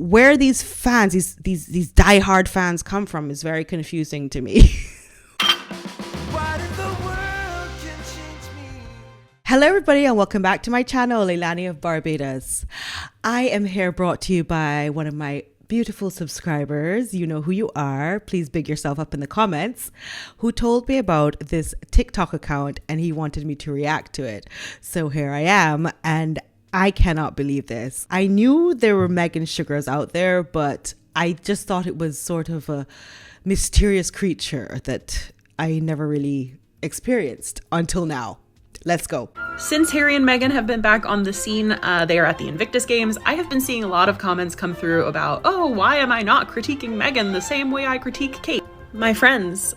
where these fans, these diehard fans come from is very confusing to me. Hello everybody and welcome back to my channel, Leilani of Barbados. I am here brought to you by one of my beautiful subscribers. You know who you are. Please big yourself up in the comments. Who told me about this TikTok account and he wanted me to react to it. So here I am and I cannot believe this. I knew there were meghansugars out there, but I just thought it was sort of a mysterious creature that I never really experienced until now. Let's go. Since Harry and Meghan have been back on the scene, they are at the Invictus Games, I have been seeing a lot of comments come through about, oh, why am I not critiquing Meghan the same way I critique Kate? My friends,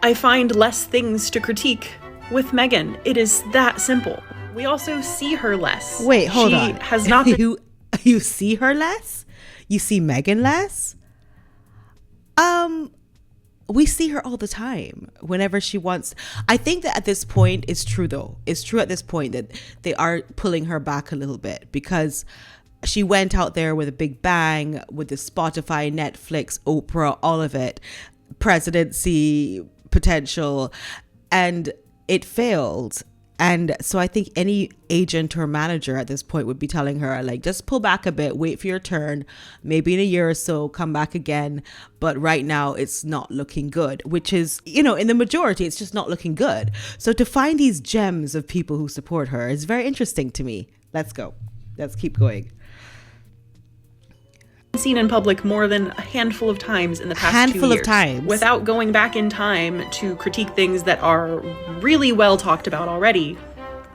I find less things to critique with Meghan. It is that simple. We also see her less. Wait, hold on. She has not been- You see her less? You see Meghan less? We see her all the time whenever she wants. I think that at this point, it's true though. It's true at this point that they are pulling her back a little bit because she went out there with a big bang with the Spotify, Netflix, Oprah, all of it, presidency potential, and it failed. And so I think any agent or manager at this point would be telling her, like, just pull back a bit, wait for your turn, maybe in a year or so, come back again. But right now it's not looking good, which is, you know, in the majority, it's just not looking good. So to find these gems of people who support her is very interesting to me. Let's go. Let's keep going. Seen in public more than a handful of times in the past 2 years. Without going back in time to critique things that are really well talked about already.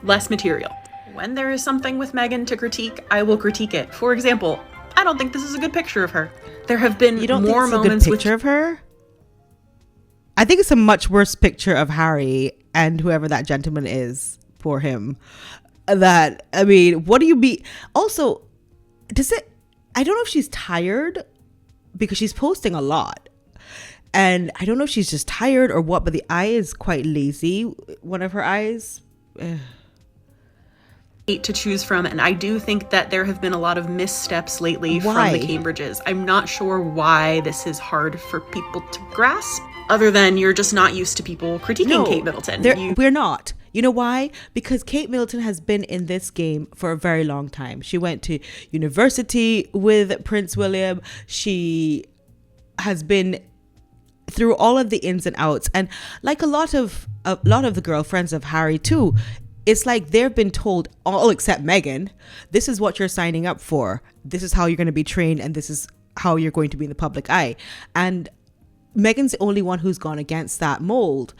Less material. When there is something with Meghan to critique, I will critique it. For example, I don't think this is a good picture of her. There have been more moments with picture of her. I think it's a much worse picture of Harry and whoever that gentleman is. Poor him. That, I mean, what do you mean? Also, does it? I don't know if she's tired because she's posting a lot. And I don't know if she's just tired or what, but the eye is quite lazy. One of her eyes. To choose from, and I do think that there have been a lot of missteps lately from the Cambridges. I'm not sure why this is hard for people to grasp, other than you're just not used to people critiquing Kate Middleton. We're not. You know why? Because Kate Middleton has been in this game for a very long time. She went to university with Prince William. She has been through all of the ins and outs. And like a lot of the girlfriends of Harry too, it's like they've been told, all except Meghan, this is what you're signing up for. This is how you're going to be trained. And this is how you're going to be in the public eye. And Meghan's the only one who's gone against that mold.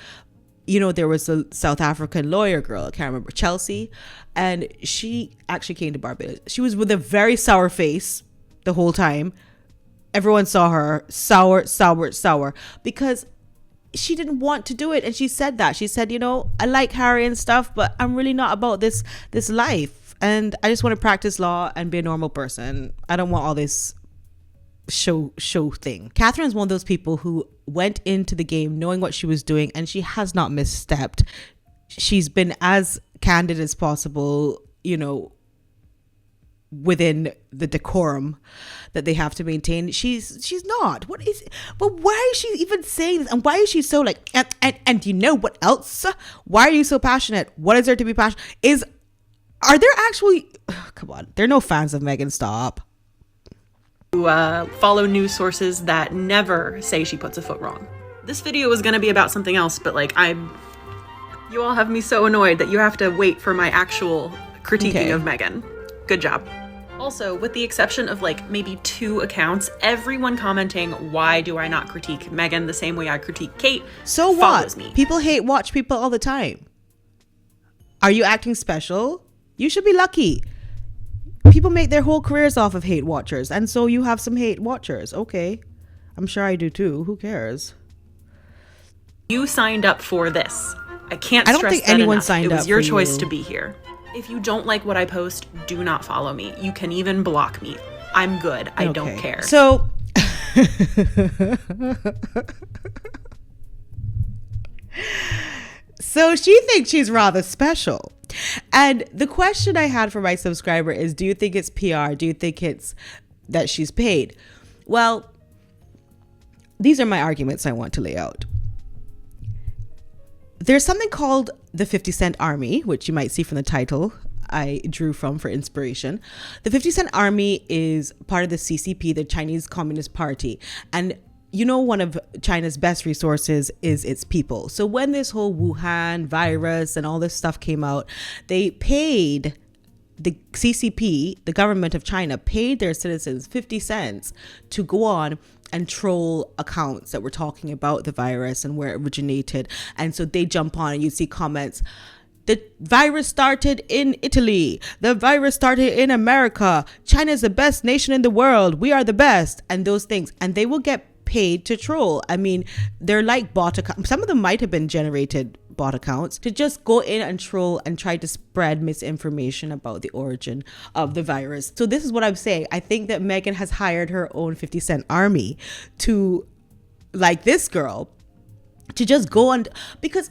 You know, there was a South African lawyer girl, I can't remember, Chelsea, and she actually came to Barbados. She was with a very sour face the whole time. Everyone saw her sour, because she didn't want to do it. And she said that. She said, you know, I like Harry and stuff, but I'm really not about this life. And I just want to practice law and be a normal person. I don't want all this show thing. Catherine's one of those people who went into the game knowing what she was doing, and she has not misstepped. She's been as candid as possible, you know, within the decorum that they have to maintain. She's not. What is it? But why is she even saying this? And why is she so like, and you know what else? Why are you so passionate? What is there to be passionate? Are there actually, come on, there are no fans of Meghan, stop. Follow news sources that never say she puts a foot wrong. This video was gonna be about something else, but like you all have me so annoyed that you have to wait for my actual critiquing of Meghan. Good job. Also, with the exception of like maybe 2 accounts, everyone commenting, why do I not critique Meghan the same way I critique Kate? So what? Me. People hate watch people all the time. Are you acting special? You should be lucky. People make their whole careers off of hate watchers, and so you have some hate watchers. Okay, I'm sure I do too. Who cares? You signed up for this. I can't. I don't think anyone signed up. It was your choice to be here. If you don't like what I post, do not follow me. You can even block me. I'm good. I don't care. So, so she thinks she's rather special. And the question I had for my subscriber is, do you think it's PR? Do you think it's that she's paid. Well, these are my arguments I want to lay out. There's something called the 50 Cent Army, which you might see from the title I drew from for inspiration. The 50 Cent Army is part of the CCP, the Chinese Communist Party. And you know, one of China's best resources is its people. So when this whole Wuhan virus and all this stuff came out, they paid the CCP, the government of China, paid their citizens 50 cents to go on and troll accounts that were talking about the virus and where it originated. And so they jump on and you see comments, the virus started in Italy. The virus started in America. China is the best nation in the world. We are the best. And those things. And they will get paid to troll. I mean, they're like bot accounts. Some of them might have been generated bot accounts to just go in and troll and try to spread misinformation about the origin of the virus. So this is what I'm saying. I think that Meghan has hired her own 50 Cent army to, like this girl, to just go on, because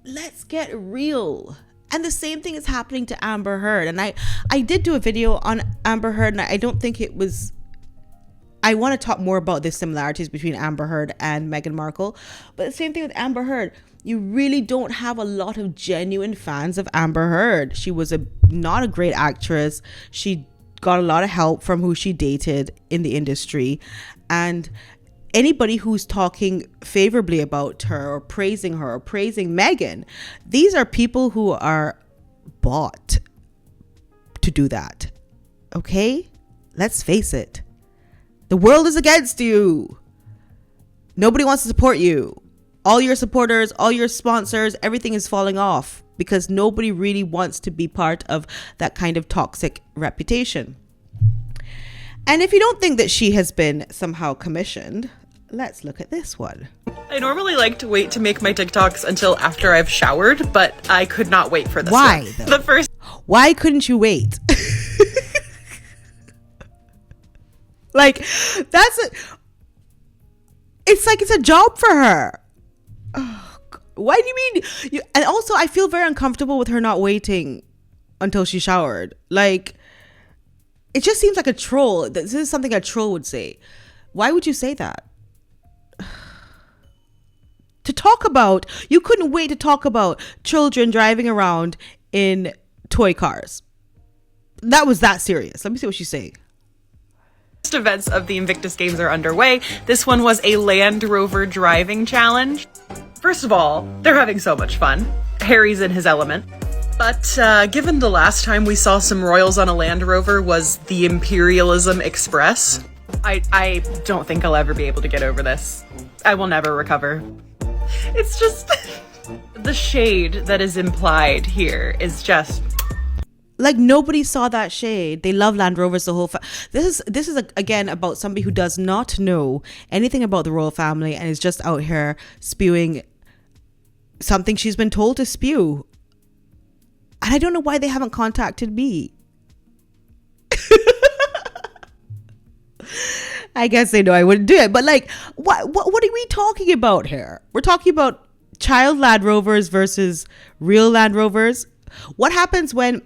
let's get real. And the same thing is happening to Amber Heard. And I did do a video on Amber Heard, and I don't think it was, I want to talk more about the similarities between Amber Heard and Meghan Markle. But the same thing with Amber Heard. You really don't have a lot of genuine fans of Amber Heard. She was not a great actress. She got a lot of help from who she dated in the industry. And anybody who's talking favorably about her or praising Meghan, these are people who are bought to do that. Okay? Let's face it. The world is against you. Nobody wants to support you. All your supporters, all your sponsors, everything is falling off because nobody really wants to be part of that kind of toxic reputation. And if you don't think that she has been somehow commissioned, let's look at this one. I normally like to wait to make my TikToks until after I've showered, but I could not wait for this one. Why? Why couldn't you wait? Like, it's like it's a job for her. Oh, why do you mean? And also, I feel very uncomfortable with her not waiting until she showered. Like, it just seems like a troll. This is something a troll would say. Why would you say that? To talk about, you couldn't wait to talk about children driving around in toy cars. That was that serious. Let me see what she's saying. Events of the Invictus Games are underway. This one was a Land Rover driving challenge. First of all, they're having so much fun. Harry's in his element. But given the last time we saw some royals on a Land Rover was the Imperialism Express, I don't think I'll ever be able to get over this. I will never recover. It's just the shade that is implied here is just... Like, nobody saw that shade. They love Land Rovers, the whole this is again about somebody who does not know anything about the royal family and is just out here spewing something she's been told to spew. And I don't know why they haven't contacted me. I guess they know I wouldn't do it. But like, what are we talking about here? We're talking about child Land Rovers versus real Land Rovers. What happens when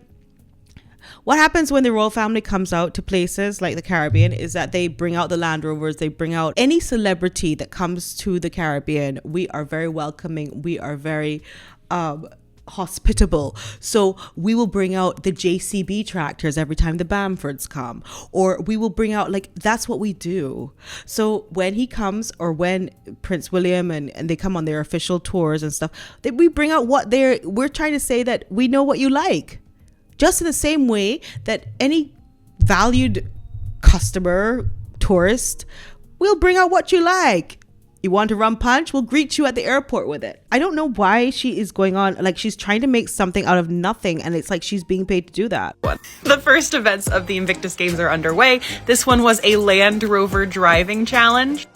the royal family comes out to places like the Caribbean is that they bring out the Land Rovers, they bring out any celebrity that comes to the Caribbean. We are very welcoming. We are very hospitable. So we will bring out the JCB tractors every time the Bamfords come, or we will bring out, like, that's what we do. So when he comes, or when Prince William and they come on their official tours and stuff, we bring out we're trying to say that we know what you like. Just in the same way that any valued customer, tourist, will bring out what you like. You want a rum punch? We'll greet you at the airport with it. I don't know why she is going on, like, she's trying to make something out of nothing, and it's like she's being paid to do that. The first events of the Invictus Games are underway. This one was a Land Rover driving challenge.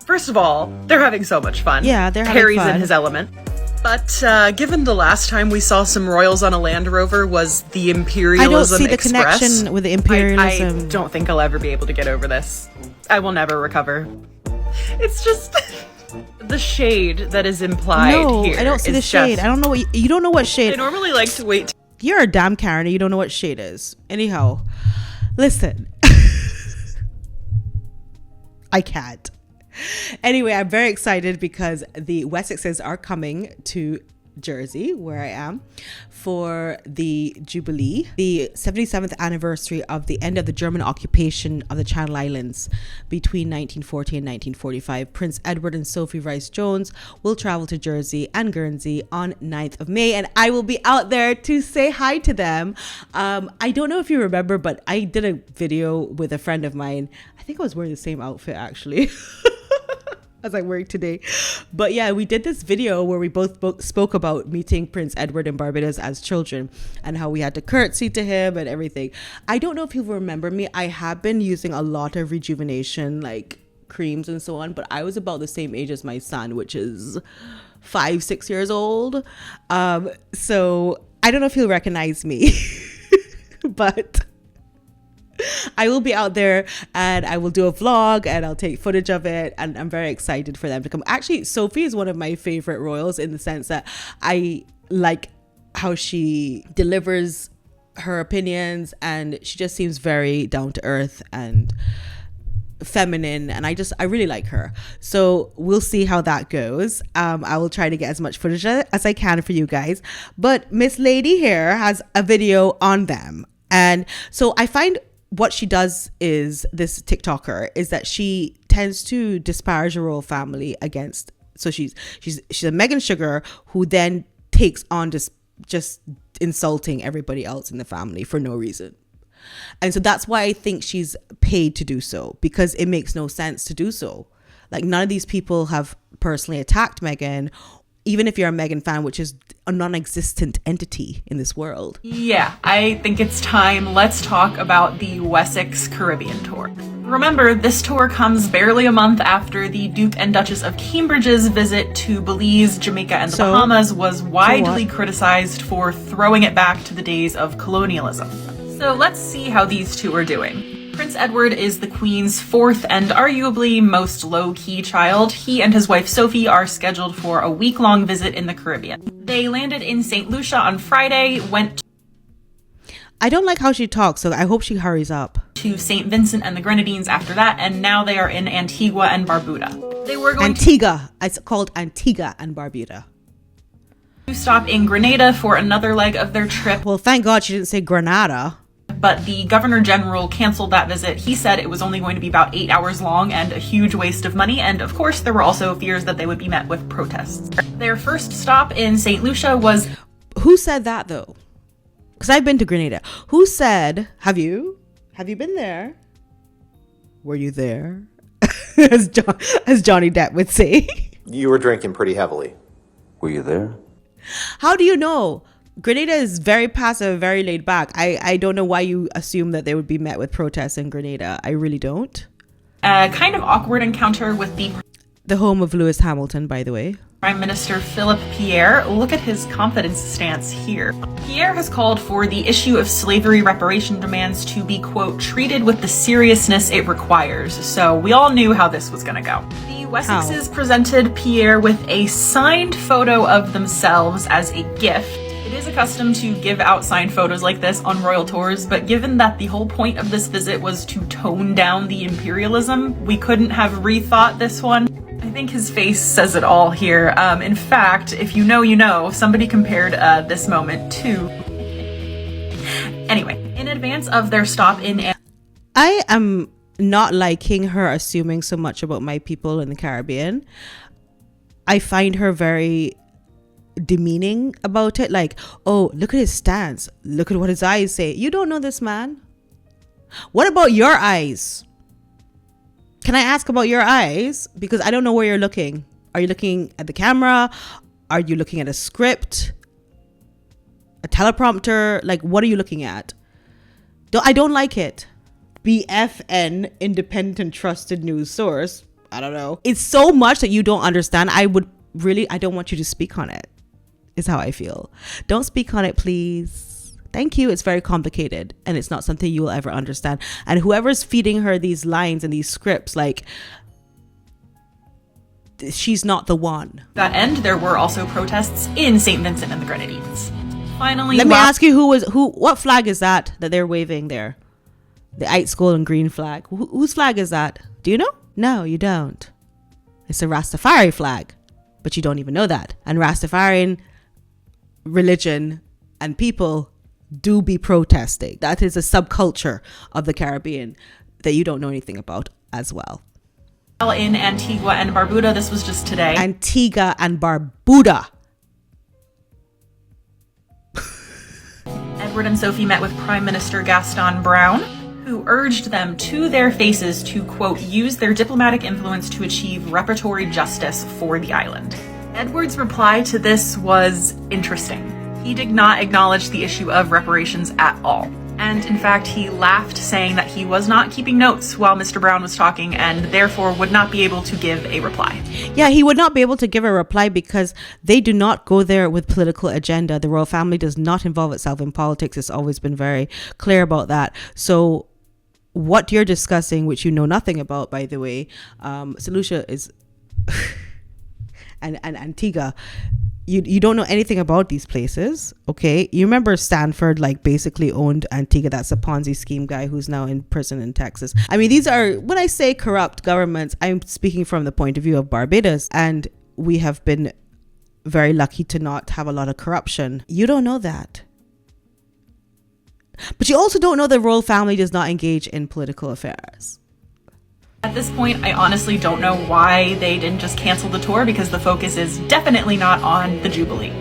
First of all, they're having so much fun. Yeah, they're having Harry's fun. in his element. But given the last time we saw some royals on a Land Rover was the Imperialism Express. I don't see the connection with the imperialism. I don't think I'll ever be able to get over this. I will never recover. It's just the shade that is implied here. I don't see the shade. I don't know what you don't know what shade. I normally like to wait. You're a damn Karen and you don't know what shade is. Anyhow, listen. I can't. Anyway, I'm very excited because the Wessexes are coming to Jersey, where I am, for the Jubilee, the 77th anniversary of the end of the German occupation of the Channel Islands between 1940 and 1945. Prince Edward and Sophie Rice-Jones will travel to Jersey and Guernsey on 9th of May, and I will be out there to say hi to them. I don't know if you remember, but I did a video with a friend of mine. I think I was wearing the same outfit actually as I'm wearing today. But yeah, we did this video where we both spoke about meeting Prince Edward in Barbados as children and how we had to curtsy to him and everything. I don't know if he'll remember me. I have been using a lot of rejuvenation, like creams and so on, but I was about the same age as my son, which is 5-6 years old. So I don't know if he'll recognize me, but I will be out there and I will do a vlog and I'll take footage of it, and I'm very excited for them to come. Actually, Sophie is one of my favorite royals in the sense that I like how she delivers her opinions, and she just seems very down to earth and feminine, and I really like her. So we'll see how that goes. I will try to get as much footage as I can for you guys, but Miss Lady here has a video on them. And so I find what she does is, this TikToker, is that she tends to disparage her royal family against, so she's a Meghan sugar who then takes on just insulting everybody else in the family for no reason. And so that's why I think she's paid to do so, because it makes no sense to do so. Like, none of these people have personally attacked Meghan, even if you're a Meghan fan, which is a non-existent entity in this world. Yeah, I think it's time. Let's talk about the Wessex Caribbean tour. Remember, this tour comes barely a month after the Duke and Duchess of Cambridge's visit to Belize, Jamaica, and the Bahamas was widely criticized for throwing it back to the days of colonialism. So let's see how these two are doing. Prince Edward is the Queen's fourth and arguably most low-key child. He and his wife Sophie are scheduled for a week-long visit in the Caribbean. They landed in St. Lucia on Friday, went I don't like how she talks, so I hope she hurries up. To St. Vincent and the Grenadines after that, and now they are in Antigua and Barbuda. They were going It's called Antigua and Barbuda. To stop in Grenada for another leg of their trip. Well, thank God she didn't say Granada. But the Governor General canceled that visit. He said it was only going to be about 8 hours long and a huge waste of money, and of course there were also fears that they would be met with protests. Their first stop in St. Lucia was... Who said that though? Because I've been to Grenada. Who said, have you been there? Were you there? as Johnny Depp would say. You were drinking pretty heavily. Were you there? How do you know? Grenada is very passive, very laid back. I don't know why you assume that they would be met with protests in Grenada. I really don't. A kind of awkward encounter with the home of Lewis Hamilton, by the way. Prime Minister Philip Pierre. Look at his confidence stance here. Pierre has called for the issue of slavery reparation demands to be, quote, treated with the seriousness it requires. So we all knew how this was going to go. The Wessexes presented Pierre with a signed photo of themselves as a gift. It is a custom to give out signed photos like this on royal tours, but given that the whole point of this visit was to tone down the imperialism, we couldn't have rethought this one. I think his face says it all here. In fact, if you know, you know, somebody compared this moment to... Anyway, in advance of their stop in... I am not liking her assuming so much about my people in the Caribbean. I find her very demeaning about it. Like, oh, look at his stance. Look at what his eyes say. You don't know this man. What about your eyes? Can I ask about your eyes? Because I don't know where you're looking. Are you looking at the camera? Are you looking at a script? A teleprompter? Like, what are you looking at? I don't like it. BFN, independent and trusted news source. I don't know. It's so much that you don't understand. I don't want you to speak on it, is how I feel. Don't speak on it, please. Thank you. It's very complicated and it's not something you will ever understand. And whoever's feeding her these lines and these scripts, like, she's not the one. That end, there were also protests in St. Vincent and the Grenadines. Finally, let me ask you, what flag is that they're waving there? The Eight Skull and Green flag. Whose flag is that? Do you know? No, you don't. It's a Rastafari flag, but you don't even know that. And Rastafarian religion and people do be protesting. That is a subculture of the Caribbean that you don't know anything about as well. In Antigua and Barbuda, this was just today. Antigua and Barbuda. Edward and Sophie met with Prime Minister Gaston Brown, who urged them to their faces to, quote, use their diplomatic influence to achieve reparatory justice for the island. Edward's reply to this was interesting. He did not acknowledge the issue of reparations at all. And in fact, he laughed, saying that he was not keeping notes while Mr. Brown was talking and therefore would not be able to give a reply. Yeah, he would not be able to give a reply because they do not go there with political agenda. The royal family does not involve itself in politics. It's always been very clear about that. So what you're discussing, which you know nothing about, by the way, St. Lucia is and Antigua, you don't know anything about these places, okay? You remember Stanford like basically owned Antigua. That's a Ponzi scheme guy who's now in prison in Texas. I mean, these are, when I say corrupt governments, I'm speaking from the point of view of Barbados, and we have been very lucky to not have a lot of corruption. You don't know that. But you also don't know the royal family does not engage in political affairs. At this point, I honestly don't know why they didn't just cancel the tour, because the focus is definitely not on the Jubilee.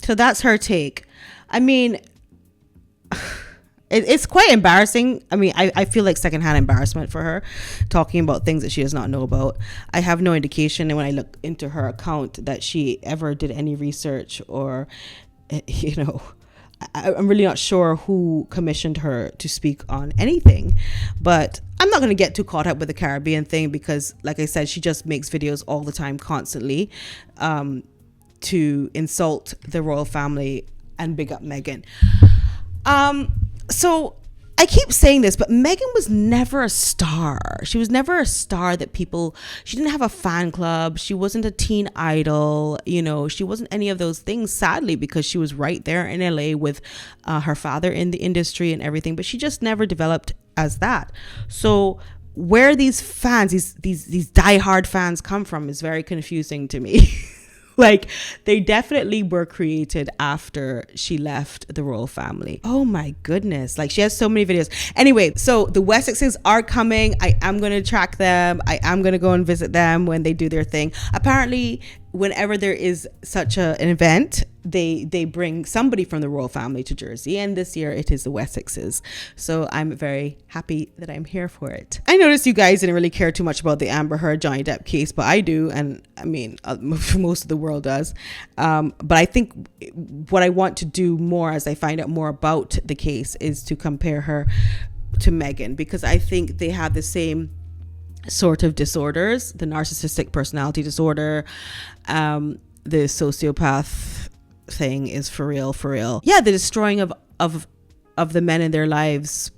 So that's her take. I mean, it's quite embarrassing. I mean, I feel like secondhand embarrassment for her, talking about things that she does not know about. I have no indication, and when I look into her account, that she ever did any research or, you know, I'm really not sure who commissioned her to speak on anything, but I'm not going to get too caught up with the Caribbean thing because, like I said, she just makes videos all the time, constantly, to insult the royal family and big up Meghan. So I keep saying this, but Meghan was never a star. She was never a star that people, she didn't have a fan club. She wasn't a teen idol. You know, she wasn't any of those things, sadly, because she was right there in LA with her father in the industry and everything, but she just never developed as that. So where these fans, these diehard fans come from is very confusing to me. Like, they definitely were created after she left the royal family. Oh my goodness. Like, she has so many videos. Anyway, so the Wessexes are coming. I am going to track them. I am going to go and visit them when they do their thing. Apparently, whenever there is such an event, they bring somebody from the royal family to Jersey, and this year it is the Wessexes. So I'm very happy that I'm here for it. I noticed you guys didn't really care too much about the Amber Heard Johnny Depp case, but I do, and I mean most of the world does. But I think what I want to do more as I find out more about the case is to compare her to Meghan, because I think they have the same sort of disorders. The narcissistic personality disorder, the sociopath thing is for real. Yeah, the destroying of the men in their life,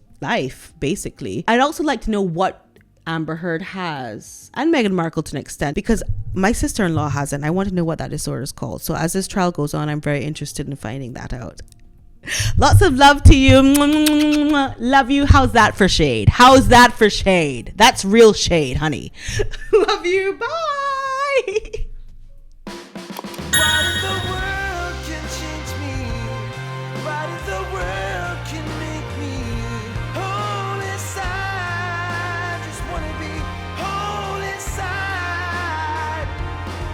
basically. I'd also like to know what Amber Heard has, and Meghan Markle to an extent, because my sister-in-law has it, and I want to know what that disorder is called. So as this trial goes on, I'm very interested in finding that out. Lots of love to you. Love you. How's that for shade? How's that for shade? That's real shade, honey. Love you. Bye.